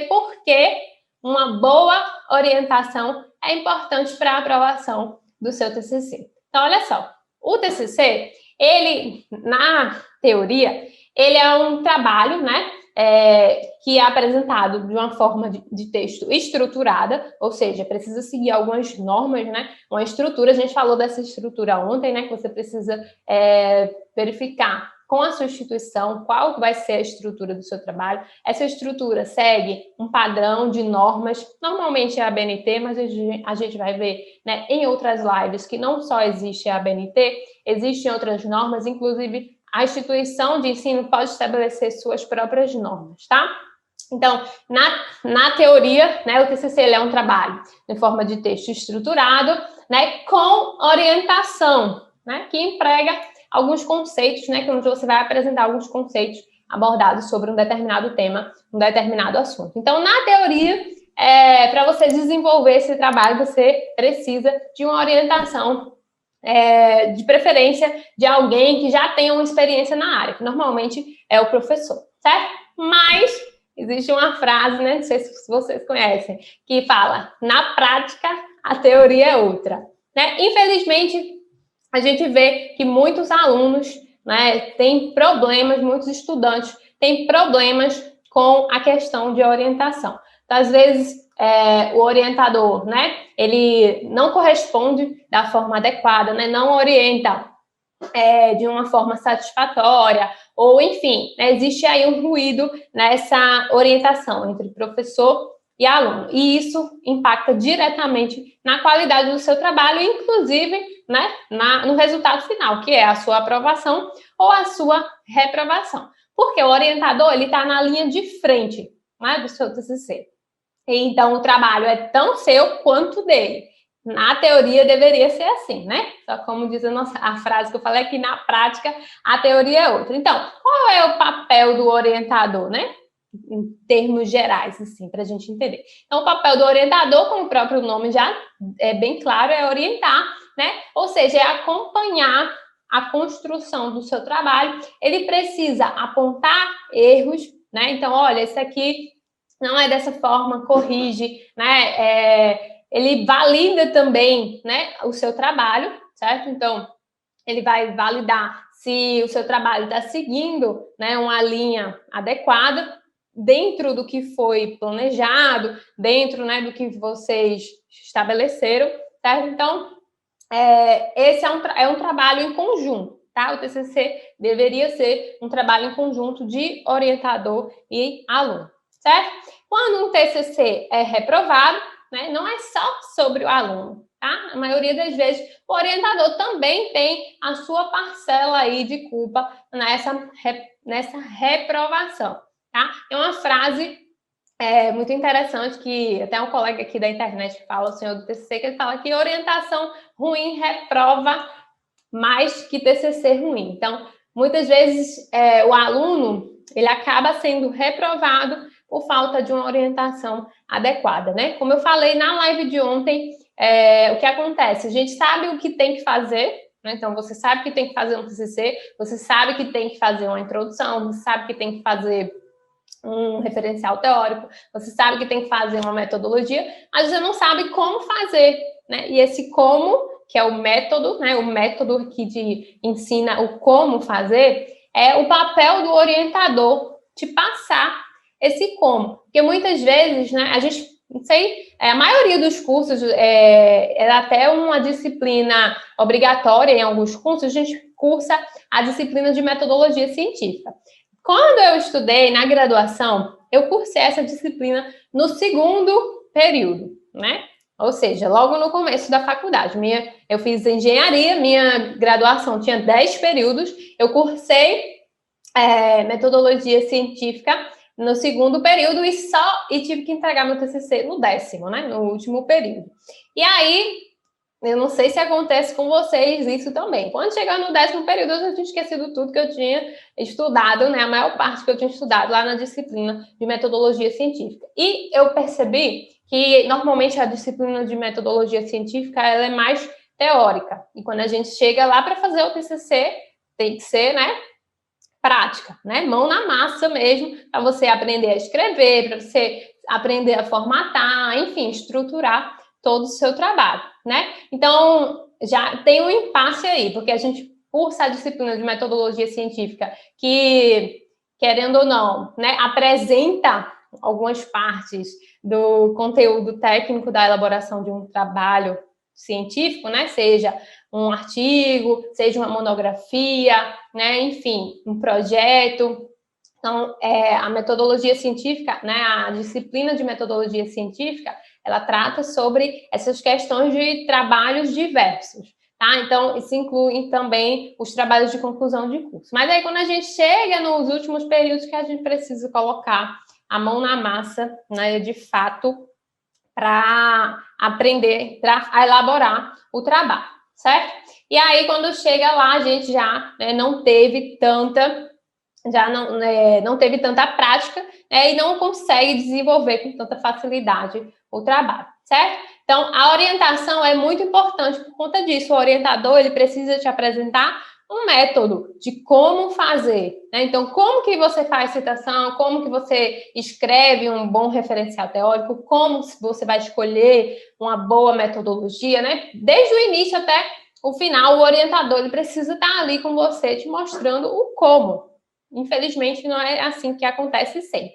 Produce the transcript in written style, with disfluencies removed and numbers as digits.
por que uma boa orientação é importante para a aprovação do seu TCC. Então, olha só, o TCC, ele, na teoria, ele é um trabalho, né, que é apresentado de uma forma de texto estruturada, ou seja, precisa seguir algumas normas, né, uma estrutura. A gente falou dessa estrutura ontem, né, que você precisa verificar com a sua instituição qual vai ser a estrutura do seu trabalho. Essa estrutura segue um padrão de normas, normalmente é a ABNT, mas a gente vai ver, né, em outras lives que não só existe a ABNT, existem outras normas, inclusive a instituição de ensino pode estabelecer suas próprias normas, tá? Então, na teoria, né, o TCC ele é um trabalho em forma de texto estruturado, né, com orientação, né, que emprega alguns conceitos, né, que você vai apresentar alguns conceitos abordados sobre um determinado tema, um determinado assunto. Então, na teoria, para você desenvolver esse trabalho, você precisa de uma orientação, de preferência de alguém que já tenha uma experiência na área, que normalmente é o professor, certo? Mas existe uma frase, né, não sei se vocês conhecem, que fala, na prática, a teoria é outra, né? Infelizmente, a gente vê que muitos alunos, né, têm problemas, muitos estudantes têm problemas com a questão de orientação. Então, às vezes, o orientador, né, ele não corresponde da forma adequada, né, não orienta de uma forma satisfatória, ou enfim, né, existe aí um ruído nessa orientação entre professor e aluno, e isso impacta diretamente na qualidade do seu trabalho, inclusive, né, no resultado final, que é a sua aprovação ou a sua reprovação. Porque o orientador, ele está na linha de frente, né, do seu TCC. Então, o trabalho é tão seu quanto dele. Na teoria, deveria ser assim, né? Só como diz a frase que eu falei aqui, na prática, a teoria é outra. Então, qual é o papel do orientador, né? Em termos gerais, assim, para a gente entender. Então, o papel do orientador, como o próprio nome já é bem claro, é orientar, né? Ou seja, é acompanhar a construção do seu trabalho. Ele precisa apontar erros, né? Então, olha, esse aqui não é dessa forma, corrige, né? Ele valida também, né, o seu trabalho, certo? Então, ele vai validar se o seu trabalho está seguindo, né, uma linha adequada dentro do que foi planejado, dentro, né, do que vocês estabeleceram, certo? Então, esse é um trabalho em conjunto, tá? O TCC deveria ser um trabalho em conjunto de orientador e aluno, certo? Quando um TCC é reprovado, né, não é só sobre o aluno, tá? A maioria das vezes, o orientador também tem a sua parcela aí de culpa nessa reprovação, tá? É uma frase muito interessante que até um colega aqui da internet que fala, o senhor do TCC, que ele fala que orientação ruim reprova mais que TCC ruim. Então, muitas vezes, o aluno, ele acaba sendo reprovado por falta de uma orientação adequada, né? Como eu falei na live de ontem, o que acontece? A gente sabe o que tem que fazer, né? Então, você sabe que tem que fazer um TCC, você sabe que tem que fazer uma introdução, você sabe que tem que fazer um referencial teórico, você sabe que tem que fazer uma metodologia, mas você não sabe como fazer, né? E esse como, que é o método, né? O método que te ensina o como fazer, é o papel do orientador te passar esse como. Porque muitas vezes, né, a gente, não sei, a maioria dos cursos é até uma disciplina obrigatória em alguns cursos, a gente cursa a disciplina de metodologia científica. Quando eu estudei na graduação, eu cursei essa disciplina no segundo período, né? Ou seja, logo no começo da faculdade. Eu fiz engenharia, minha graduação tinha 10 períodos, eu cursei metodologia científica no segundo período e tive que entregar meu TCC no 10º, né? No último período. E aí, eu não sei se acontece com vocês isso também. Quando chegar no 10º período, eu já tinha esquecido tudo que eu tinha estudado, né? A maior parte que eu tinha estudado lá na disciplina de metodologia científica. E eu percebi que, normalmente, a disciplina de metodologia científica, ela é mais teórica. E quando a gente chega lá para fazer o TCC, tem que ser, né, prática, né? Mão na massa mesmo, para você aprender a escrever, para você aprender a formatar, enfim, estruturar todo o seu trabalho, né? Então, já tem um impasse aí, porque a gente, por essa disciplina de metodologia científica, que, querendo ou não, né, apresenta algumas partes do conteúdo técnico da elaboração de um trabalho científico, né? Seja um artigo, seja uma monografia, né? Enfim, um projeto. Então, a metodologia científica, né? A disciplina de metodologia científica, ela trata sobre essas questões de trabalhos diversos, tá? Então, isso inclui também os trabalhos de conclusão de curso. Mas aí, quando a gente chega nos últimos períodos, que a gente precisa colocar a mão na massa, né? De fato, para aprender a elaborar o trabalho, certo? E aí, quando chega lá, a gente já, né, não teve tanta prática, né, e não consegue desenvolver com tanta facilidade o trabalho, certo? Então, a orientação é muito importante por conta disso. O orientador, ele precisa te apresentar um método de como fazer, né? Então, como que você faz citação, como que você escreve um bom referencial teórico, como você vai escolher uma boa metodologia, né? Desde o início até o final, o orientador, ele precisa estar ali com você, te mostrando o como. Infelizmente, não é assim que acontece sempre.